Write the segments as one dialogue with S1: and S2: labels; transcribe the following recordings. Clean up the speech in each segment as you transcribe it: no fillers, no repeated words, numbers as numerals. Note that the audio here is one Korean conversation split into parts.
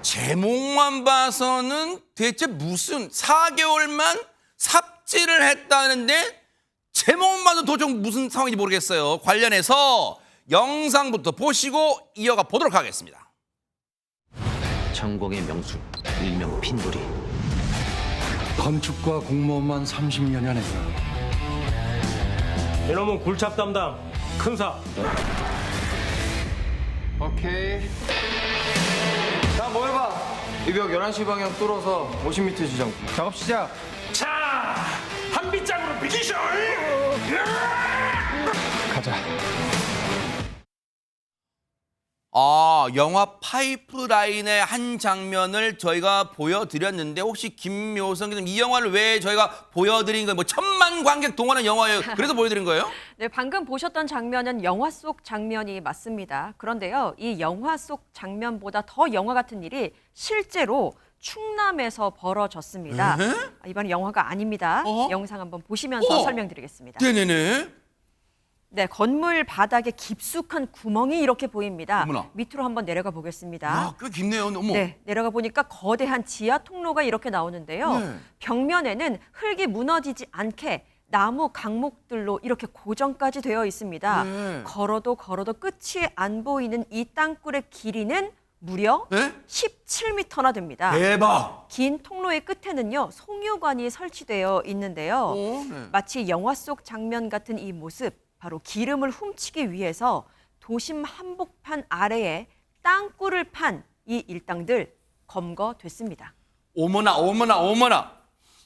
S1: 제목만 봐서는 대체 무슨 4개월만 삽질을 했다는데 제목만 봐도 도저히 무슨 상황인지 모르겠어요. 관련해서 영상부터 보시고 이어가 보도록 하겠습니다.
S2: 전공의 명수, 일명 핀돌이.
S3: 건축과 공무원만 30년 했어요.
S4: 이놈은 굴착 담당 큰사.
S5: 오케이. 자, 뭐 해봐. 이 벽 11시 방향 뚫어서 50m 지정. 작업 시작.
S4: 자, 한 빗장으로 비키쇼.
S5: 가자.
S1: 영화 파이프라인의 한 장면을 저희가 보여드렸는데 혹시 김묘성 기자님 이 영화를 왜 저희가 보여드린 거예요? 뭐 1000만 관객 동원한 영화예요. 그래서 보여드린 거예요?
S6: 네, 방금 보셨던 장면은 영화 속 장면이 맞습니다. 그런데요, 이 영화 속 장면보다 더 영화 같은 일이 실제로 충남에서 벌어졌습니다. 이번엔 영화가 아닙니다. 영상 한번 보시면서 설명드리겠습니다.
S1: 네네네.
S6: 네, 건물 바닥에 깊숙한 구멍이 이렇게 보입니다.
S1: 어머나.
S6: 밑으로 한번 내려가 보겠습니다.
S1: 야, 꽤 깊네요. 어머.
S6: 네, 내려가 보니까 거대한 지하 통로가 이렇게 나오는데요.
S1: 네.
S6: 벽면에는 흙이 무너지지 않게 나무 강목들로 이렇게 고정까지 되어 있습니다.
S1: 네.
S6: 걸어도 끝이 안 보이는 이 땅굴의 길이는 무려
S1: 네?
S6: 17m나 됩니다.
S1: 대박.
S6: 긴 통로의 끝에는요, 송유관이 설치되어 있는데요.
S1: 네.
S6: 마치 영화 속 장면 같은 이 모습, 바로 기름을 훔치기 위해서 도심 한복판 아래에 땅굴을 판 이 일당들 검거됐습니다.
S1: 어머나.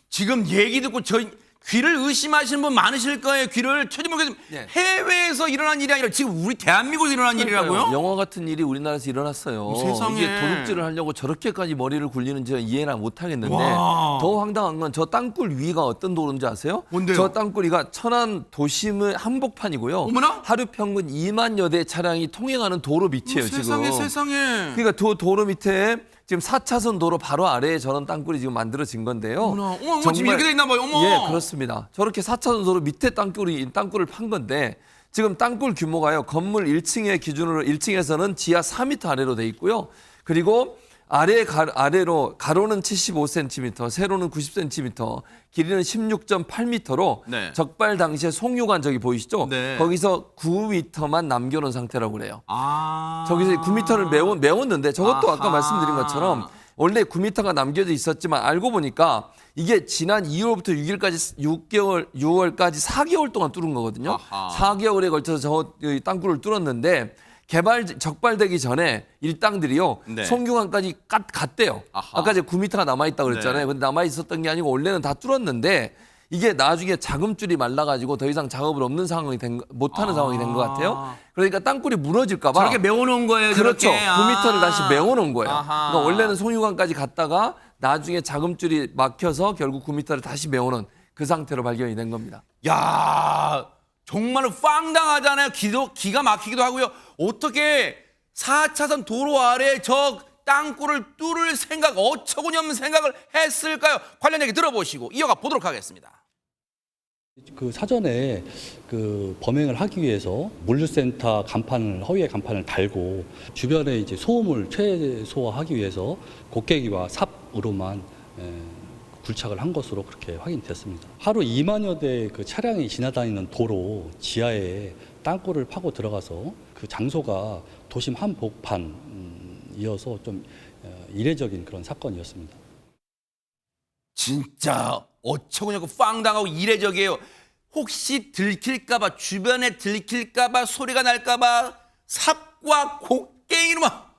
S1: 지금 얘기 듣고 저희 귀를 의심하시는 분 많으실 거예요. 귀를 쳐주면 해외에서 일어난 일이 아니라 지금 우리 대한민국에서 일어난 일이라고요?
S7: 영화 같은 일이 우리나라에서 일어났어요.
S1: 세상에.
S7: 이게 도둑질을 하려고 저렇게까지 머리를 굴리는지 이해는 못하겠는데
S1: 와.
S7: 더 황당한 건 저 땅굴 위가 어떤 도로인지 아세요?
S1: 뭔데요?
S7: 저 땅굴 위가 천안 도심의 한복판이고요.
S1: 어머나?
S7: 하루 평균 2만여 대 차량이 통행하는 도로 밑이에요. 지금.
S1: 세상에.
S7: 그러니까 도로 밑에 지금 4차선 도로 바로 아래에 저런 땅굴이 지금 만들어진 건데요.
S1: 어머, 지금 이렇게 돼 있나 봐요. 어머.
S7: 예, 그렇습니다. 저렇게 4차선 도로 밑에 땅굴을 판 건데 지금 땅굴 규모가요. 건물 1층의 기준으로 1층에서는 지하 4m 아래로 돼 있고요. 그리고 아래로 가로는 75cm, 세로는 90cm, 길이는 16.8m로
S1: 네.
S7: 적발 당시에 송유관 저기 보이시죠?
S1: 네.
S7: 거기서 9m만 남겨놓은 상태라고 그래요.
S1: 아.
S7: 저기서 9m를 메웠는데 저것도
S1: 아하.
S7: 아까 말씀드린 것처럼 원래 9m가 남겨져 있었지만 알고 보니까 이게 지난 2월부터 6월까지 4개월 동안 뚫은 거거든요.
S1: 아하.
S7: 4개월에 걸쳐서 저 땅굴을 뚫었는데 적발되기 전에 일당들이요.
S1: 네.
S7: 송유관까지 갔대요.
S1: 아하.
S7: 아까 이제 9m가 남아있다고 그랬잖아요.
S1: 네.
S7: 근데 남아있었던 게 아니고 원래는 다 뚫었는데 이게 나중에 자금줄이 말라가지고 더 이상 작업을 없는 상황이 못하는 상황이 된 것 같아요. 그러니까 땅굴이 무너질까 봐.
S1: 저렇게 메워놓은 거예요.
S7: 그렇죠.
S1: 저렇게.
S7: 9m를 다시 메워놓은 거예요.
S1: 아하.
S7: 그러니까 원래는 송유관까지 갔다가 나중에 자금줄이 막혀서 결국 9m를 다시 메워놓은 그 상태로 발견이 된 겁니다.
S1: 야, 정말로 황당하잖아요. 기가 막히기도 하고요. 어떻게 4차선 도로 아래 저 땅굴을 뚫을 생각, 어처구니없는 생각을 했을까요? 관련 얘기 들어보시고 이어가 보도록 하겠습니다.
S8: 그 사전에 그 범행을 하기 위해서 물류센터 허위의 간판을 달고 주변에 이제 소음을 최소화하기 위해서 곡괭이와 삽으로만 굴착을 한 것으로 그렇게 확인됐습니다. 하루 2만여 대 그 차량이 지나다니는 도로 지하에 땅굴을 파고 들어가서 그 장소가 도심 한복판이어서 좀 이례적인 그런 사건이었습니다.
S1: 진짜 어처구니없고 황당하고 이례적이에요. 혹시 들킬까봐, 주변에 들킬까봐, 소리가 날까봐 삽과 곡괭이와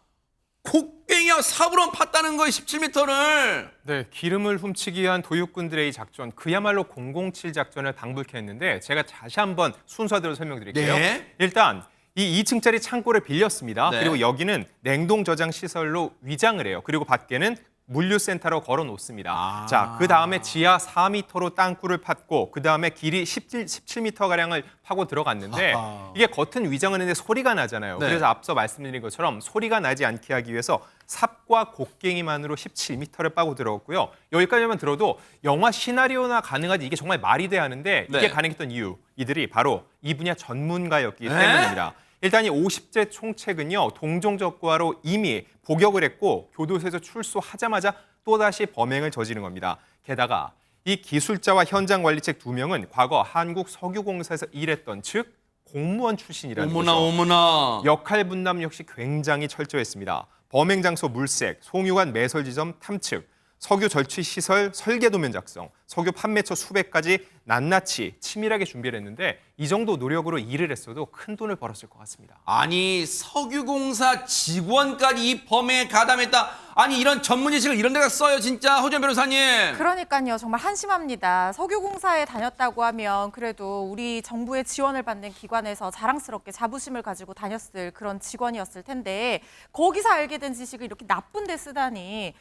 S1: 삽으로 팠다는 거예요. 17m를.
S9: 네, 기름을 훔치기 위한 도둑꾼들의 이 작전, 그야말로 007 작전을 방불케 했는데 제가 다시 한번 순서대로 설명드릴게요.
S1: 네.
S9: 일단 이 2층짜리 창고를 빌렸습니다.
S1: 네.
S9: 그리고 여기는 냉동 저장 시설로 위장을 해요. 그리고 밖에는 물류센터로 걸어 놓습니다. 자, 그 다음에 지하 4m로 땅굴을 팠고 그 다음에 길이 17m가량을 파고 들어갔는데 이게 겉은 위장을 했는데 소리가 나잖아요.
S1: 네.
S9: 그래서 앞서 말씀드린 것처럼 소리가 나지 않게 하기 위해서 삽과 곡괭이만으로 17m를 빠고 들어갔고요. 여기까지만 들어도 영화 시나리오나 가능하지 이게 정말 말이 돼 하는데 이게
S1: 네.
S9: 가능했던 이유, 이들이 바로 이 분야 전문가였기
S1: 네?
S9: 때문입니다. 일단 이 50제 총책은요, 동종적과로 이미 복역을 했고 교도소에서 출소하자마자 또다시 범행을 저지른 겁니다. 게다가 이 기술자와 현장 관리책 2명은 과거 한국석유공사에서 일했던 즉 공무원 출신이라는
S1: 어머나
S9: 거죠.
S1: 어머나.
S9: 역할 분담 역시 굉장히 철저했습니다. 범행 장소 물색, 송유관 매설 지점 탐측, 석유 절취 시설 설계 도면 작성, 석유 판매처 수배까지 낱낱이 치밀하게 준비를 했는데 이 정도 노력으로 일을 했어도 큰 돈을 벌었을 것 같습니다.
S1: 아니 석유공사 직원까지 이 범행에 가담했다. 아니 이런 전문 지식을 이런 데가 써요 진짜 허준 변호사님.
S10: 그러니까요. 정말 한심합니다. 석유공사에 다녔다고 하면 그래도 우리 정부의 지원을 받는 기관에서 자랑스럽게 자부심을 가지고 다녔을 그런 직원이었을 텐데 거기서 알게 된 지식을 이렇게 나쁜 데 쓰다니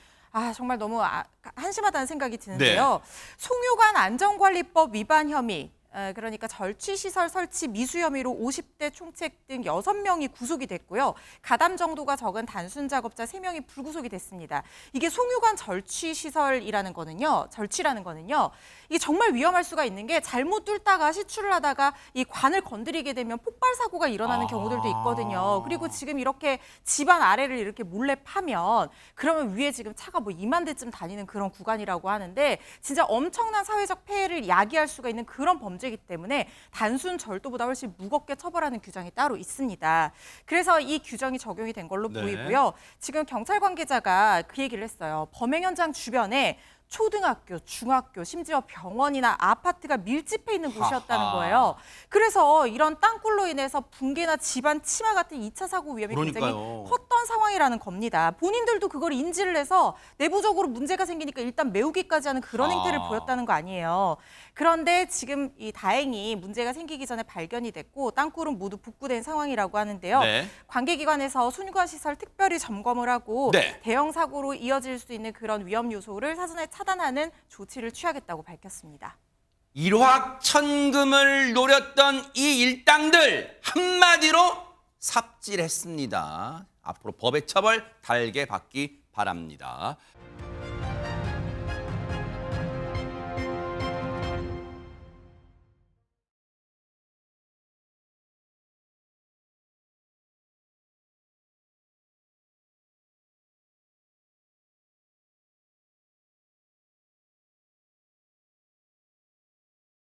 S10: 정말 너무 한심하다는 생각이 드는데요. 송유관 안전관리법 위반 혐의, 그러니까 절취시설 설치 미수 혐의로 50대 총책 등 6명이 구속이 됐고요. 가담 정도가 적은 단순 작업자 3명이 불구속이 됐습니다. 이게 송유관 절취시설이라는 거는요, 절취라는 거는요, 이게 정말 위험할 수가 있는 게 잘못 뚫다가 시출을 하다가 이 관을 건드리게 되면 폭발 사고가 일어나는 경우들도 있거든요. 그리고 지금 이렇게 집안 아래를 이렇게 몰래 파면 그러면 위에 지금 차가 뭐 2만 대쯤 다니는 그런 구간이라고 하는데 진짜 엄청난 사회적 폐해를 야기할 수가 있는 그런 범죄이기 때문에 단순 절도보다 훨씬 무겁게 처벌하는 규정이 따로 있습니다. 그래서 이 규정이 적용이 된 걸로 보이고요. 지금 경찰 관계자가 그 얘기를 했어요. 범행 현장 주변에 초등학교, 중학교, 심지어 병원이나 아파트가 밀집해 있는 곳이었다는 거예요. 그래서 이런 땅굴로 인해서 붕괴나 집안 침하 같은 2차 사고 위험이 굉장히 컸던 상황이라는 겁니다. 본인들도 그걸 인지를 해서 내부적으로 문제가 생기니까 일단 메우기까지 하는 그런 행태를 보였다는 거 아니에요. 그런데 지금 다행히 문제가 생기기 전에 발견이 됐고 땅굴은 모두 복구된 상황이라고 하는데요. 관계기관에서 순유관 시설 특별히 점검을 하고 대형 사고로 이어질 수 있는 그런 위험 요소를 사전에 차단하는 조치를 취하겠다고 밝혔습니다.
S1: 일확천금을 노렸던 이 일당들 한마디로 삽질했습니다. 앞으로 법의 처벌 달게 받기 바랍니다.